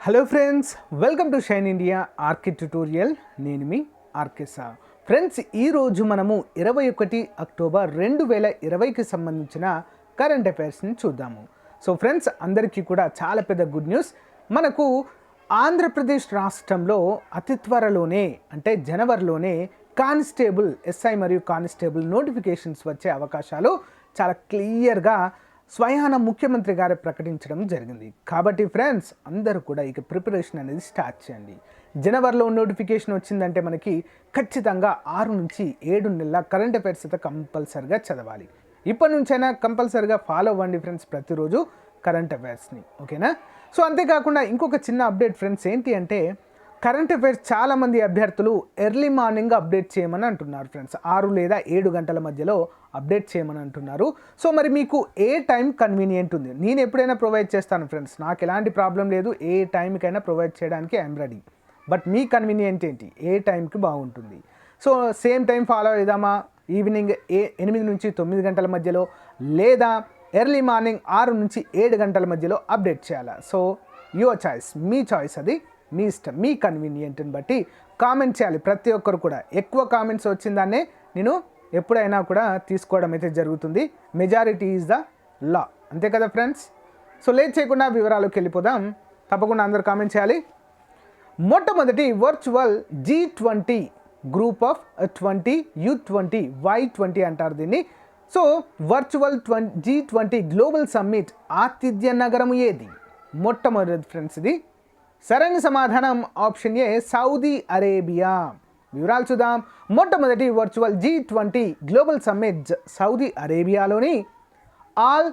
Hello friends, welcome to Shine India RK tutorial. నేను మీ RK sir. Friends, ఈరోజు మనము 21 అక్టోబర్ 2020కి సంబంధించిన కరెంట్ అఫైర్స్ని చూద్దాము. సో ఫ్రెండ్స్, అందరికీ కూడా చాలా పెద్ద గుడ్ న్యూస్. మనకు ఆంధ్రప్రదేశ్ రాష్ట్రంలో అతి త్వరలోనే అంటే జనవరిలోనే కానిస్టేబుల్ ఎస్ఐ మరియు కానిస్టేబుల్ నోటిఫికేషన్స్ వచ్చే అవకాశాలు చాలా క్లియర్గా స్వయాన ముఖ్యమంత్రి గారు ప్రకటించడం జరిగింది. కాబట్టి ఫ్రెండ్స్, అందరూ కూడా ఇక ప్రిపరేషన్ అనేది స్టార్ట్ చేయండి. జనవరిలో నోటిఫికేషన్ వచ్చిందంటే మనకి ఖచ్చితంగా 6 నుంచి 7 నెలల కరెంట్ అఫైర్స్ అయితే కంపల్సరిగా చదవాలి. ఇప్పటి నుంచైనా కంపల్సరిగా ఫాలో అవ్వండి ఫ్రెండ్స్, ప్రతిరోజు కరెంట్ అఫైర్స్ని. ఓకేనా? సో అంతేకాకుండా ఇంకొక చిన్న అప్డేట్ ఫ్రెండ్స్, ఏంటి అంటే కరెంట్ అఫైర్స్ చాలామంది అభ్యర్థులు ఎర్లీ మార్నింగ్ అప్డేట్ చేయమని అంటున్నారు ఫ్రెండ్స్. 6 లేదా 7 గంటల మధ్యలో అప్డేట్ చేయమని అంటున్నారు. సో మరి మీకు ఏ టైం కన్వీనియంట్ ఉంది? నేను ఎప్పుడైనా ప్రొవైడ్ చేస్తాను ఫ్రెండ్స్, నాకు ఎలాంటి ప్రాబ్లం లేదు. ఏ టైంకైనా ప్రొవైడ్ చేయడానికి ఐఎమ్ రెడీ. బట్ మీ కన్వీనియంట్ ఏంటి? ఏ టైంకి బాగుంటుంది? సో సేమ్ టైం ఫాలో అవుదామా? ఈవినింగ్ 8 నుంచి 9 గంటల మధ్యలో, లేదా ఎర్లీ మార్నింగ్ 6 నుంచి 7 గంటల మధ్యలో అప్డేట్ చేయాలా? So your choice, me choice, అది మీ ఇష్టం, మీ కన్వీనియంట్ని బట్టి కామెంట్ చేయాలి. ప్రతి ఒక్కరు కూడా ఎక్కువ కామెంట్స్ వచ్చిందాన్నే నేను ఎప్పుడైనా కూడా తీసుకోవడం అయితే జరుగుతుంది. మెజారిటీ ఈజ్ ద లా, అంతే కదా ఫ్రెండ్స్? సో లేట్ చేయకుండా వివరాలకు వెళ్ళిపోదాం. తప్పకుండా అందరు కామెంట్ చేయాలి. మొట్టమొదటి virtual G20 group of 20 U20 Y20 అంటారు దీన్ని. So virtual G20 global summit ఆతిథ్య నగరం ఏది? మొట్టమొదటి ఫ్రెండ్స్, ఇది సరైన సమాధానం ఆప్షన్ ఏ, సౌదీ అరేబియా. వివరాలు చూద్దాం. మొట్టమొదటి virtual G20 global summit Saudi అరేబియాలోని ఆల్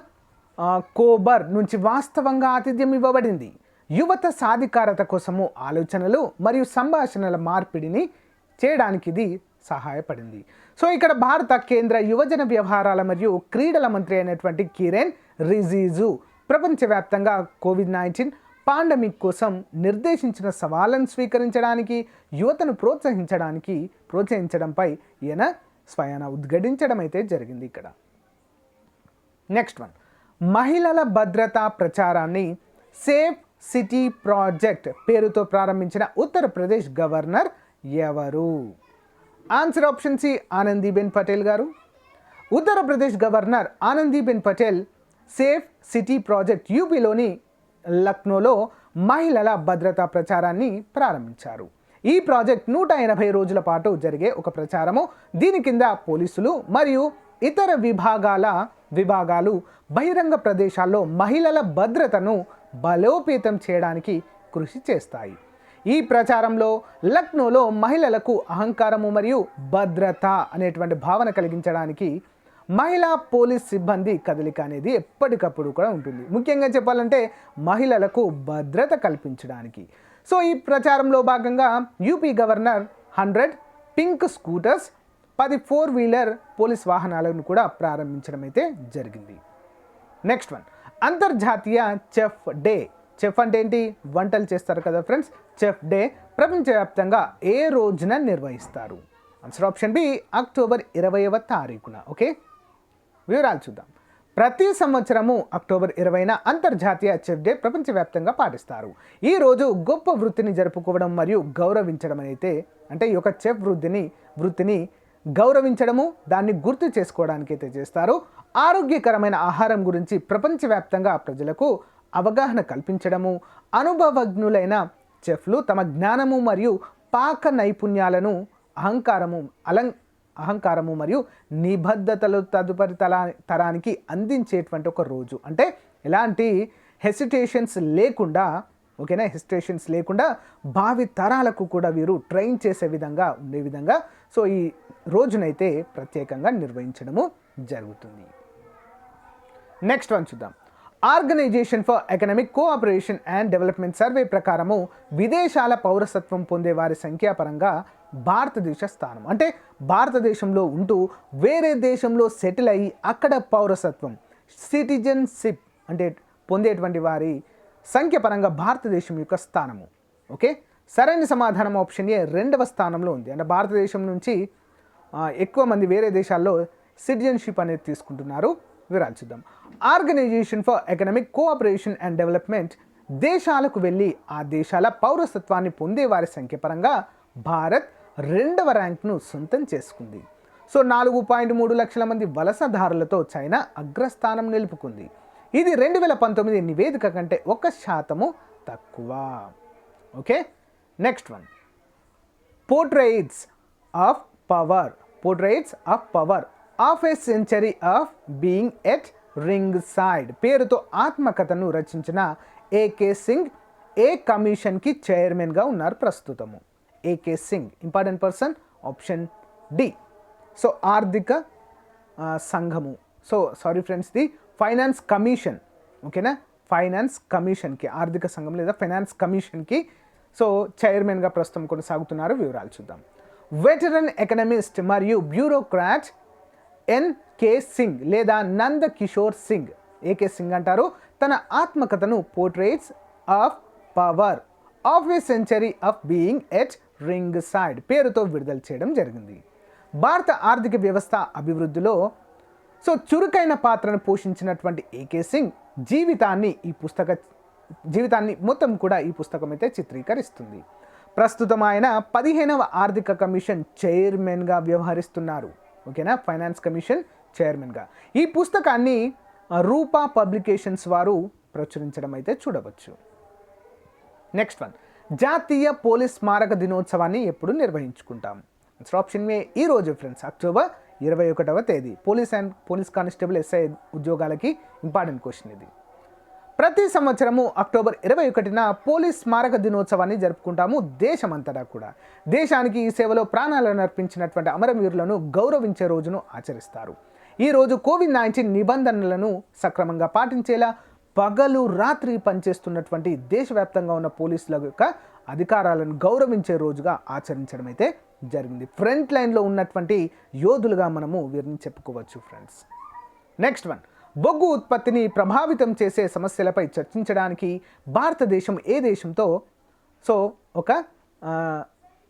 కోబర్ నుంచి వాస్తవంగా ఆతిథ్యం ఇవ్వబడింది. యువత సాధికారత కోసము ఆలోచనలు మరియు సంభాషణల మార్పిడిని చేయడానికి ఇది సహాయపడింది. సో ఇక్కడ భారత కేంద్ర యువజన వ్యవహారాల మరియు క్రీడల మంత్రి అయినటువంటి కిరణ్ రిజిజు ప్రపంచవ్యాప్తంగా కోవిడ్-19 పాండమిక్ కోసం నిర్దేశించిన సవాళ్ళను స్వీకరించడానికి, యువతను ప్రోత్సహించడంపై ఈయన స్వయాన ఉద్ఘాటించడం అయితే జరిగింది ఇక్కడ. నెక్స్ట్ వన్, మహిళల భద్రతా ప్రచారాన్ని సేఫ్ సిటీ ప్రాజెక్ట్ పేరుతో ప్రారంభించిన ఉత్తరప్రదేశ్ గవర్నర్ ఎవరు? Answer option C, Anandiben Patel garu. Uttar Pradesh governor Anandiben Patel safe city project యూపీలోని లక్నోలో మహిళల భద్రతా ప్రచారాన్ని ప్రారంభించారు. ఈ ప్రాజెక్ట్ 180 రోజుల పాటు జరిగే ఒక ప్రచారము. దీని కింద పోలీసులు మరియు ఇతర విభాగాలు బహిరంగ ప్రదేశాల్లో మహిళల భద్రతను బలోపేతం చేయడానికి కృషి చేస్తాయి. ఈ ప్రచారంలో లక్నోలో మహిళలకు అహంకారము మరియు భద్రత అనేటువంటి భావన కలిగించడానికి మహిళా పోలీస్ సిబ్బంది కదలిక అనేది ఎప్పటికప్పుడు కూడా ఉంటుంది. ముఖ్యంగా చెప్పాలంటే మహిళలకు భద్రత కల్పించడానికి. సో ఈ ప్రచారంలో భాగంగా UP governor 100 pink scooters, 10 four wheeler police వాహనాలను కూడా ప్రారంభించడం అయితే జరిగింది. నెక్స్ట్ వన్, అంతర్జాతీయ చెఫ్ డే. చెఫ్ అంటే ఏంటి? వంటలు చేస్తారు కదా ఫ్రెండ్స్. చెఫ్ డే ప్రపంచవ్యాప్తంగా ఏ రోజున నిర్వహిస్తారు? ఆన్సర్ ఆప్షన్ బి, అక్టోబర్ 20వ తారీఖున. ఓకే, వివరాలు చూద్దాం. ప్రతి సంవత్సరము అక్టోబర్ 20న అంతర్జాతీయ చెఫ్ డే ప్రపంచవ్యాప్తంగా పాటిస్తారు. ఈ రోజు గొప్ప వృత్తిని జరుపుకోవడం మరియు గౌరవించడం అయితే, అంటే ఈ యొక్క చెఫ్ వృత్తిని గౌరవించడము, దాన్ని గుర్తు చేసుకోవడానికి అయితే చేస్తారు. ఆరోగ్యకరమైన ఆహారం గురించి ప్రపంచవ్యాప్తంగా ప్రజలకు అవగాహన కల్పించడము, అనుభవజ్ఞులైన చెఫ్లు తమ జ్ఞానము మరియు పాక నైపుణ్యాలను అహంకారము మరియు నిబద్ధతలు తదుపరి తరానికి అందించేటువంటి ఒక రోజు. అంటే ఎలాంటి హెసిటేషన్స్ లేకుండా, ఓకేనా, హెసిటేషన్స్ లేకుండా భావి తరాలకు కూడా వీరు ట్రైన్ చేసే విధంగా ఉండే విధంగా సో ఈ రోజునైతే ప్రత్యేకంగా నిర్వహించడము జరుగుతుంది. నెక్స్ట్ వన్ చూద్దాం. Organisation for economic cooperation and development survey ప్రకారము విదేశాల పౌరసత్వం పొందే వారి సంఖ్యాపరంగా భారతదేశ స్థానం, అంటే భారతదేశంలో ఉంటూ వేరే దేశంలో సెటిల్ అయ్యి అక్కడ పౌరసత్వం సిటిజన్షిప్ అంటే పొందేటువంటి వారి సంఖ్య పరంగా భారతదేశం యొక్క స్థానము. ఓకే, సరైన సమాధానం ఆప్షన్ ఏ, 2వ స్థానంలో ఉంది. అంటే భారతదేశం నుంచి ఎక్కువ మంది వేరే దేశాల్లో సిటిజన్షిప్ అనేది తీసుకుంటున్నారు. వివరాలు చూద్దాం. Organisation for economic cooperation and development దేశాలకు వెళ్ళి ఆ దేశాల పౌరసత్వాన్ని పొందే వారి సంఖ్య పరంగా భారత్ 2వ ర్యాంక్ను సొంతం చేసుకుంది. సో 4.3 లక్షల మంది వలసదారులతో చైనా అగ్రస్థానం నిలుపుకుంది. ఇది 2019 నివేదిక కంటే 1% తక్కువ. Okay, next one, portraits of power half a century of being at ringside పేరుతో ఆత్మకథను రచించిన ఏకే సింగ్ ఏ కమిషన్కి చైర్మన్గా ఉన్నారు ప్రస్తుతము. AK Singh important person, option D. So ఆర్థిక సంఘము, so sorry friends, the finance commission, ఓకేనా, ఫైనాన్స్ కమిషన్కి, ఆర్థిక సంఘం లేదా ఫైనాన్స్ కమిషన్కి సో చైర్మన్గా ప్రస్తుతం కొనసాగుతున్నారు. వివరాలు చూద్దాం. వెటరన్ ఎకనమిస్ట్ మరియు బ్యూరోక్రాట్ ఎన్కే సింగ్ లేదా నంద కిషోర్ సింగ్, ఏకే సింగ్ అంటారు, తన ఆత్మకథను portraits of power half a century of being at ringside పేరుతో విడుదల చేయడం జరిగింది. భారత ఆర్థిక వ్యవస్థ అభివృద్ధిలో సో చురుకైన పాత్రను పోషించినటువంటి ఏకే సింగ్ జీవితాన్ని మొత్తం కూడా ఈ పుస్తకం అయితే చిత్రీకరిస్తుంది. ప్రస్తుతం ఆయన 15వ ఆర్థిక కమిషన్ చైర్మన్గా వ్యవహరిస్తున్నారు. ఓకేనా, ఫైనాన్స్ కమిషన్ చైర్మన్గా. ఈ పుస్తకాన్ని రూపా పబ్లికేషన్స్ వారు ప్రచురించడం అయితే చూడవచ్చు. నెక్స్ట్ వన్, జాతీయ పోలీస్ స్మారక దినోత్సవాన్ని ఎప్పుడు నిర్వహించుకుంటాం? ఆప్షన్ ఏ ఈరోజు ఫ్రెండ్స్, అక్టోబర్ 21వ తేదీ. పోలీస్ కానిస్టేబుల్ ఎస్ఐ ఉద్యోగాలకి ఇంపార్టెంట్ క్వశ్చన్ ఇది. ప్రతి సంవత్సరము అక్టోబర్ 21న పోలీస్ స్మారక దినోత్సవాన్ని జరుపుకుంటాము. దేశమంతటా కూడా దేశానికి ఈ సేవలో ప్రాణాలను అర్పించినటువంటి అమరవీరులను గౌరవించే రోజును ఆచరిస్తారు. ఈ రోజు కోవిడ్-19 నిబంధనలను సక్రమంగా పాటించేలా పగలు రాత్రి పనిచేస్తున్నటువంటి దేశవ్యాప్తంగా ఉన్న పోలీసుల యొక్క అధికారాలను గౌరవించే రోజుగా ఆచరించడం అయితే జరిగింది. ఫ్రంట్ లైన్లో ఉన్నటువంటి యోధులుగా మనము వీరిని చెప్పుకోవచ్చు ఫ్రెండ్స్. నెక్స్ట్ వన్, బొగ్గు ఉత్పత్తిని ప్రభావితం చేసే సమస్యలపై చర్చించడానికి భారతదేశం ఏ దేశంతో సో ఒక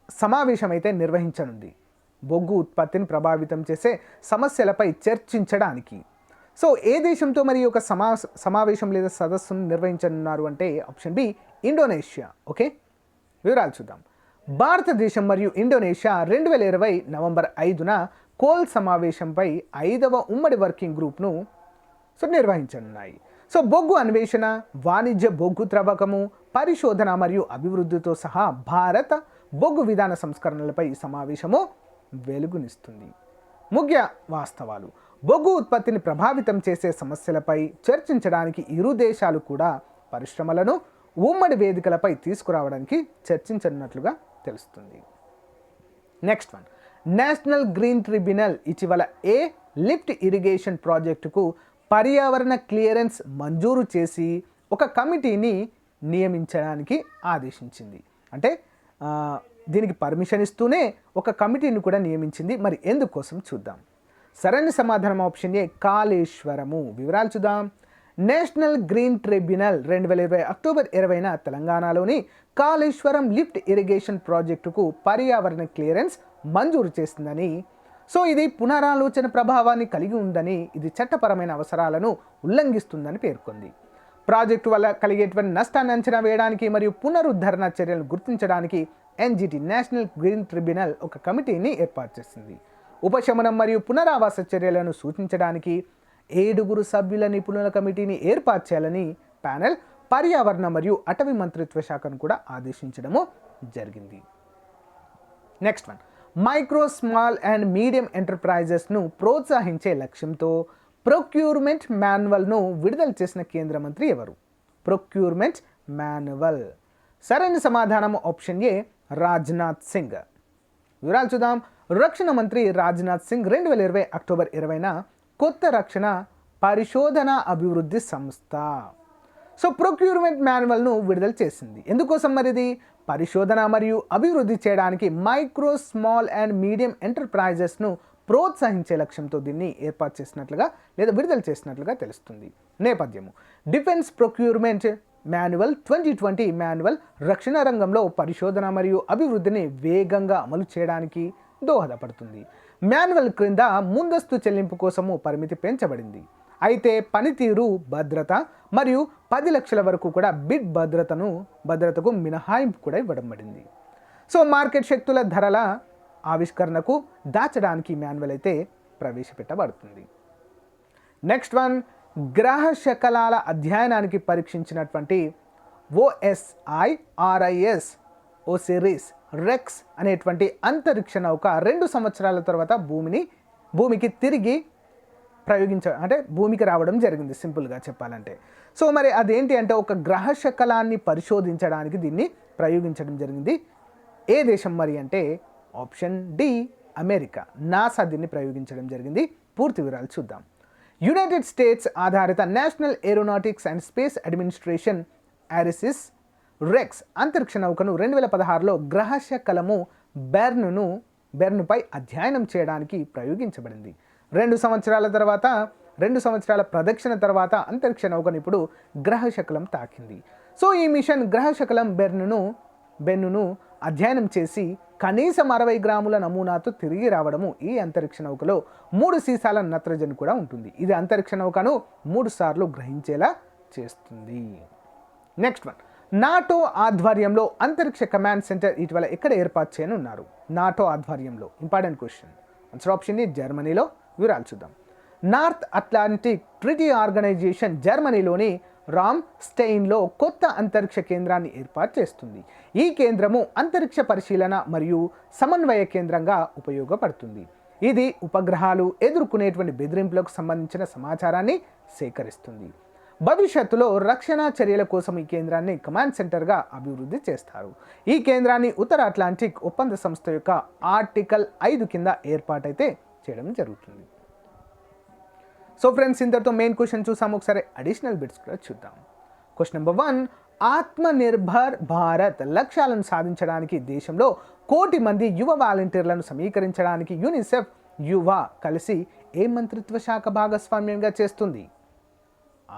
సమావేశం అయితే నిర్వహించనుంది? బొగ్గు ఉత్పత్తిని ప్రభావితం చేసే సమస్యలపై చర్చించడానికి సో ఏ దేశంతో మరి ఒక సమావేశం లేదా సదస్సును నిర్వహించనున్నారు అంటే ఆప్షన్ బి ఇండోనేషియా. ఓకే, వివరాలు చూద్దాం. భారతదేశం మరియు ఇండోనేషియా 2020 నవంబర్ 5న కోల్ సమావేశంపై 5వ ఉమ్మడి వర్కింగ్ గ్రూప్ను సో నిర్వహించనున్నాయి. సో బొగ్గు అన్వేషణ, వాణిజ్య బొగ్గు త్రవ్వకము, పరిశోధన మరియు అభివృద్ధితో సహా భారత బొగ్గు విధాన సంస్కరణలపై ఈ సమావేశము వెలుగునిస్తుంది. ముఖ్య వాస్తవాలు: బొగ్గు ఉత్పత్తిని ప్రభావితం చేసే సమస్యలపై చర్చించడానికి ఇరు దేశాలు కూడా పరిశ్రమలను ఉమ్మడి వేదికలపై తీసుకురావడానికి చర్చించనున్నట్లుగా తెలుస్తుంది. Next one, national green tribunal ఇటీవల ఏ లిఫ్ట్ ఇరిగేషన్ ప్రాజెక్టుకు పర్యావరణ క్లియరెన్స్ మంజూరు చేసి ఒక కమిటీని నియమించడానికి ఆదేశించింది. అంటే దీనికి పర్మిషన్ ఇస్తూనే ఒక కమిటీని కూడా నియమించింది. మరి ఎందుకోసం చూద్దాం. సరైన సమాధానం ఆప్షన్ ఏ కాళేశ్వరము. వివరాలు చూద్దాం. నేషనల్ గ్రీన్ ట్రిబ్యునల్ 2020 అక్టోబర్ 20న తెలంగాణలోని కాళేశ్వరం లిఫ్ట్ ఇరిగేషన్ ప్రాజెక్టుకు పర్యావరణ క్లియరెన్స్ మంజూరు చేసిందని, సో ఇది పునరాలోచన ప్రభావాన్ని కలిగి ఉందని, ఇది చట్టపరమైన అవసరాలను ఉల్లంఘిస్తుందని పేర్కొంది. ప్రాజెక్టు వల్ల కలిగేటువంటి నష్టాన్ని అంచనా వేయడానికి మరియు పునరుద్ధరణ చర్యలను గుర్తించడానికి ఎన్జిటి నేషనల్ గ్రీన్ ట్రిబ్యునల్ ఒక కమిటీని ఏర్పాటు చేసింది. ఉపశమనం మరియు పునరావాస చర్యలను సూచించడానికి 7 సభ్యుల నిపుణుల కమిటీని ఏర్పాటు చేయాలని ప్యానెల్ పర్యావరణ మరియు అటవీ మంత్రిత్వ శాఖను కూడా ఆదేశించడము జరిగింది. Next one, micro, small and medium ఎంటర్ప్రైజెస్ను ప్రోత్సహించే లక్ష్యంతో ప్రొక్యూర్మెంట్ మాన్యువల్ను విడుదల చేసిన కేంద్ర మంత్రి ఎవరు? Procurement manual. సరైన సమాధానం ఆప్షన్ ఏ రాజ్నాథ్ సింగ్. వివరాలు చూద్దాం. రక్షణ మంత్రి రాజ్నాథ్ సింగ్ 2020 అక్టోబర్ 20న కొత్త రక్షణ పరిశోధన అభివృద్ధి సంస్థ సో ప్రొక్యూర్మెంట్ మాన్యువల్ను విడుదల చేసింది. ఎందుకోసం మరి ఇది? పరిశోధన మరియు అభివృద్ధి చేయడానికి మైక్రో, స్మాల్ అండ్ మీడియం ఎంటర్ప్రైజెస్ను ప్రోత్సహించే లక్ష్యంతో దీన్ని ఏర్పాటు చేసినట్లుగా లేదా విడుదల చేసినట్లుగా తెలుస్తుంది. నేపథ్యము: డిఫెన్స్ ప్రొక్యూర్మెంట్ మాన్యువల్ 2020 మాన్యువల్ రక్షణ రంగంలో పరిశోధన మరియు అభివృద్ధిని వేగంగా అమలు చేయడానికి దోహదపడుతుంది. మాన్యువల్ క్రింద ముందస్తు చెల్లింపు కోసము పరిమితి పెంచబడింది. అయితే పనితీరు, భద్రత మరియు 10 లక్షల వరకు కూడా బిడ్ భద్రతకు మినహాయింపు కూడా ఇవ్వబడింది. సో మార్కెట్ శక్తుల ధరల ఆవిష్కరణకు దాచడానికి మాన్యువల్ అయితే ప్రవేశపెట్టబడుతుంది. నెక్స్ట్ వన్, గ్రహ శకలాల అధ్యయనానికి పరీక్షించినటువంటి OSIRIS ఓసిరిస్ రెక్స్ అనేటువంటి అంతరిక్ష నౌక 2 సంవత్సరాల తర్వాత భూమికి తిరిగి భూమికి రావడం జరిగింది, సింపుల్గా చెప్పాలంటే. సో మరి అదేంటి అంటే ఒక గ్రహ శకలాన్ని పరిశోధించడానికి దీన్ని ప్రయోగించడం జరిగింది. ఏ దేశం మరి అంటే ఆప్షన్ డి అమెరికా. నాసా దీన్ని ప్రయోగించడం జరిగింది. పూర్తి వివరాలు చూద్దాం. యునైటెడ్ స్టేట్స్ ఆధారిత National Aeronautics and Space Administration Osiris REx అంతరిక్ష నౌకను 2016లో గ్రహ శకలము బెర్నుపై అధ్యయనం చేయడానికి ప్రయోగించబడింది. 2 సంవత్సరాల ప్రదక్షిణ తర్వాత అంతరిక్ష నౌకను ఇప్పుడు గ్రహ శకలం తాకింది. సో ఈ మిషన్ గ్రహ శకలం బెర్నును అధ్యయనం చేసి కనీసం 60 గ్రాముల నమూనాతో తిరిగి రావడము. ఈ అంతరిక్ష నౌకలో 3 సీసాల నత్రజని కూడా ఉంటుంది. ఇది అంతరిక్ష నౌకను 3 సార్లు గ్రహించేలా చేస్తుంది. నెక్స్ట్ వన్, నాటో ఆధ్వర్యంలో అంతరిక్ష కమాండ్ సెంటర్ ఇటీవల ఎక్కడ ఏర్పాటు చేయనున్నారు? నాటో ఆధ్వర్యంలో, important question. Answer option D జర్మనీలో. వివరాలు చూద్దాం. నార్త్ అట్లాంటిక్ ట్రిటీ ఆర్గనైజేషన్ జర్మనీలోని రామ్స్టెయిన్లో కొత్త అంతరిక్ష కేంద్రాన్ని ఏర్పాటు చేస్తుంది. ఈ కేంద్రము అంతరిక్ష పరిశీలన మరియు సమన్వయ కేంద్రంగా ఉపయోగపడుతుంది. ఇది ఉపగ్రహాలు ఎదుర్కొనేటువంటి బెదిరింపులకు సంబంధించిన సమాచారాన్ని సేకరిస్తుంది. భవిష్యత్తులో రక్షణ చర్యల కోసం ఈ కేంద్రాన్ని కమాండ్ సెంటర్గా అభివృద్ధి చేస్తారు. ఈ కేంద్రాన్ని ఉత్తర అట్లాంటిక్ ఒప్పంద సంస్థ యొక్క ఆర్టికల్ 5 కింద ఏర్పాటైతే చేయడం జరుగుతుంది. సో ఫ్రెండ్స్, ఇంతటితో మెయిన్ క్వశ్చన్ చూసాము. ఒకసారి అడిషనల్ బిట్స్ కూడా చూద్దాం. క్వశ్చన్ నెంబర్ 1, ఆత్మనిర్భర్ భారత్ లక్ష్యాలను సాధించడానికి దేశంలో 1 కోటి మంది యువ వాలంటీర్లను సమీకరించడానికి యూనిసెఫ్ యువ కలిసి ఏ మంత్రిత్వ శాఖ భాగస్వామ్యంగా చేస్తుంది?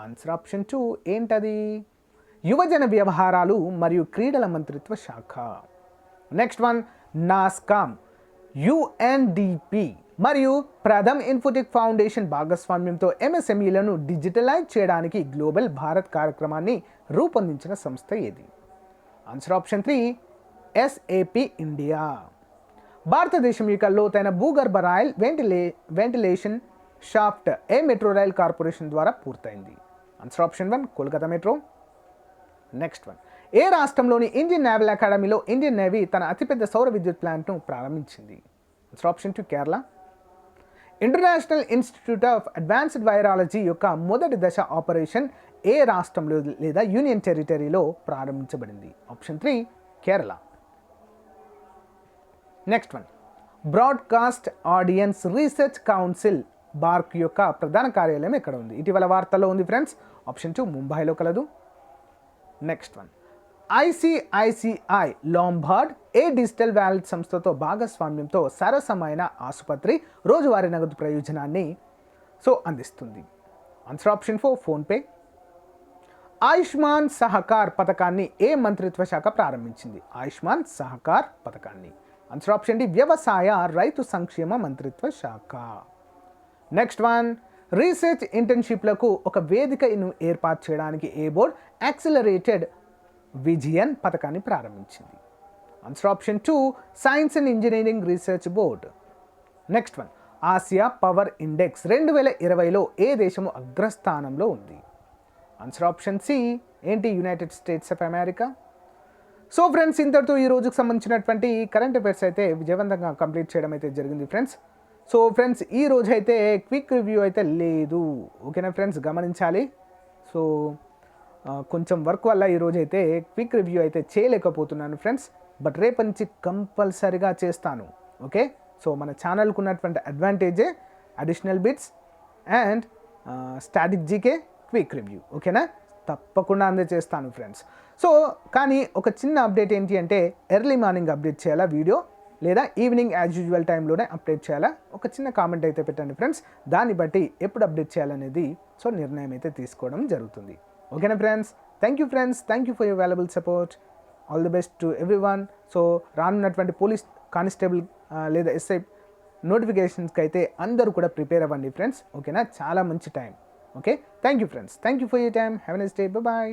ఆన్సర్ ఆప్షన్ 2 ఏంటది? యువజన వ్యవహారాలు మరియు క్రీడల మంత్రిత్వ శాఖ. నెక్స్ట్ వన్, నాస్కామ్, UNDP మరియు ప్రథమ్ ఇన్ఫోటెక్ ఫౌండేషన్ భాగస్వామ్యంతో MSMEలను డిజిటలైజ్ చేయడానికి గ్లోబల్ భారత్ కార్యక్రమాన్ని రూపొందించిన సంస్థ ఏది? Answer option 3 SAP India. భారతదేశం యొక్క లోతైన భూగర్భ రైల్ వెంటిలేషన్ షాఫ్ట్ ఏ మెట్రో రైల్ కార్పొరేషన్ ద్వారా పూర్తయింది? Answer option 1 Kolkata metro. Next one, ఏ రాష్ట్రంలోని ఇండియన్ నేవల్ అకాడమీలో ఇండియన్ నేవీ తన అతిపెద్ద సౌర విద్యుత్ ప్లాంట్ను ప్రారంభించింది? Answer option 2 Kerala. International Institute of Advanced Virology యొక్క మొదటి దశ ఆపరేషన్ ఏ రాష్ట్రంలో లేదా యూనియన్ టెరిటరీలో ప్రారంభించబడింది? Option 3 Kerala. Next one, broadcast audience research council BARC యొక్క ప్రధాన కార్యాలయం ఎక్కడ ఉంది? ఇటీవల వార్తల్లో ఉంది ఫ్రెండ్స్. ఆప్షన్ 2 ముంబైలో కలదు. నెక్స్ట్ వన్, ICICI లాంబార్డ్ ఏ డిజిటల్ వ్యాలెట్ సంస్థతో భాగస్వామ్యంతో సరసమైన ఆసుపత్రి రోజువారీ నగదు ప్రయోజనాన్ని అందిస్తుంది? Answer option 4 PhonePe. Ayushman Sahakar పథకాన్ని ఏ మంత్రిత్వ శాఖ ప్రారంభించింది? ఆయుష్మాన్ సహకార్ పథకాన్ని. ఆన్సర్ ఆప్షన్ డి వ్యవసాయ రైతు సంక్షేమ మంత్రిత్వ శాఖ. నెక్స్ట్ వన్, రీసెర్చ్ ఇంటర్న్షిప్లకు ఒక వేదికను ఏర్పాటు చేయడానికి ఏ బోర్డ్ యాక్సిలరేటెడ్ విజయన్ పథకాన్ని ప్రారంభించింది? Answer option 2 science and engineering research board. Next one, Asia power index 2020లో ఏ దేశము అగ్రస్థానంలో ఉంది? ఆన్సర్ ఆప్షన్ సి ఏంటి? United States of America. So friends, ఇంతటితో ఈ రోజుకు సంబంధించినటువంటి కరెంట్ అఫైర్స్ అయితే విజయవంతంగా కంప్లీట్ చేయడం అయితే జరిగింది ఫ్రెండ్స్. సో ఫ్రెండ్స్, ఈ రోజు అయితే క్విక్ రివ్యూ అయితే లేదు, ఓకేనా ఫ్రెండ్స్, గమనించాలి. సో కొంచెం వర్క్ వల్ల ఈరోజు అయితే క్విక్ రివ్యూ అయితే చేయలేకపోతున్నాను ఫ్రెండ్స్, బట్ రేపటి నుంచి కంపల్సరీగా చేస్తాను. ఓకే, సో మన ఛానల్కు ఉన్నటువంటి అడ్వాంటేజే additional bits and static GK quick review, ఓకేనా, తప్పకుండా అందజేస్తాను ఫ్రెండ్స్. సో కానీ ఒక చిన్న అప్డేట్ ఏంటి అంటే ఎర్లీ మార్నింగ్ అప్డేట్ చేయాలా వీడియో, లేదా ఈవినింగ్ యాజ్ యూజువల్ టైంలోనే అప్డేట్ చేయాలా? ఒక చిన్న కామెంట్ అయితే పెట్టండి ఫ్రెండ్స్. దాన్ని బట్టి ఎప్పుడు అప్డేట్ చేయాలనేది నిర్ణయం అయితే తీసుకోవడం జరుగుతుంది. ఓకేనా friends, thank you friends, thank you for your valuable support. All the best to everyone. So రానున్నటువంటి పోలీస్ కానిస్టేబుల్ లేదా SI నోటిఫికేషన్స్కి అయితే అందరూ కూడా ప్రిపేర్ అవ్వండి ఫ్రెండ్స్, ఓకేనా, చాలా మంచి time. Okay, thank you friends, thank you for your time, have a nice day, bye.